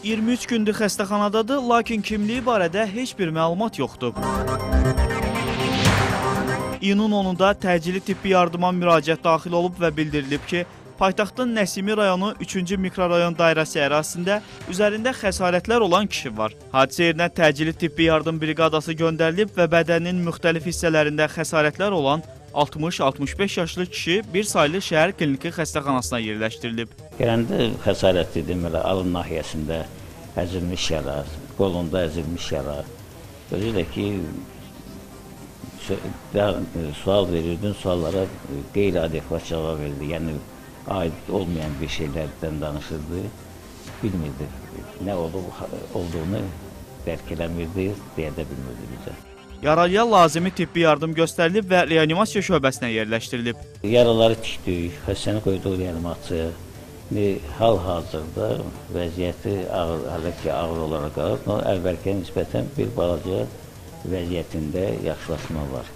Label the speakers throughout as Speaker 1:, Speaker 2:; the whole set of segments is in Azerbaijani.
Speaker 1: 23 gündür xəstəxanadadır, lakin kimliyi barədə heç bir məlumat yoxdur. İyunun 10-da təcili tibbi yardıma müraciət daxil olub və bildirilib ki, paytaxtın Nəsimi rayonu 3-cü mikrorayon dairəsi ərazisində üzərində xəsarətlər olan kişi var. Hadisə yerinə təcili tibbi yardım briqadası göndərilib və bədəninin müxtəlif hissələrində xəsarətlər olan 60-65 yaşlı kişi bir saylı şəhər kliniki xəstəxanasına yerləşdirilib.
Speaker 2: Gələndə xəsarətli deməli, alın nahiyəsində əzilmiş yara, qolunda əzilmiş yara. Özü də ki, sual verirdin, suallara qeyri-adekvat cavab verildi. Yəni, aid olmayan bir şeylərdən danışırdı, bilmirdi. Nə olduğunu dərk eləmirdi, deyə də bilmirdi bizə.
Speaker 1: Yaralıya lazımi tibbi yardım göstərilib və reanimasiya şöbəsinə yerləşdirilib.
Speaker 2: Yaraları tikdik, xəstəni qoyduq reanimasiyaya. Hal-hazırda vəziyyəti hələ ki ağır olaraq qalır. Əvvəlkə nisbətən bir balaca vəziyyətində yaxşılaşma var.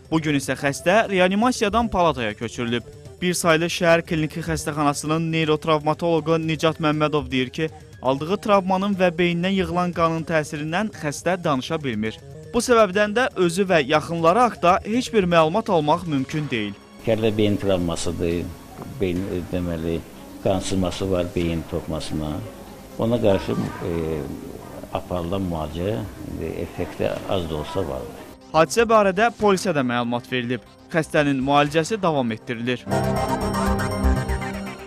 Speaker 1: Bugün isə xəstə reanimasiyadan palataya köçürülüb. Bir saylı şəhər kliniki xəstəxanasının neyrotravmatoloqu Nicat Məmmədov deyir ki, aldığı travmanın və beynindən yığılan qanın təsirindən xəstə danışa bilmir. Bu səbəbdən də özü və yaxınları haqda heç bir məlumat almaq mümkün deyil.
Speaker 2: Kəllə beyin travmasıdır, beyin deməli qansızması var beyin toxmasına. Ona qarşı aparılan müalicə effekti az da olsa vardır.
Speaker 1: Hadisə barədə polisə də məlumat verilib. Xəstənin müalicəsi davam etdirilir.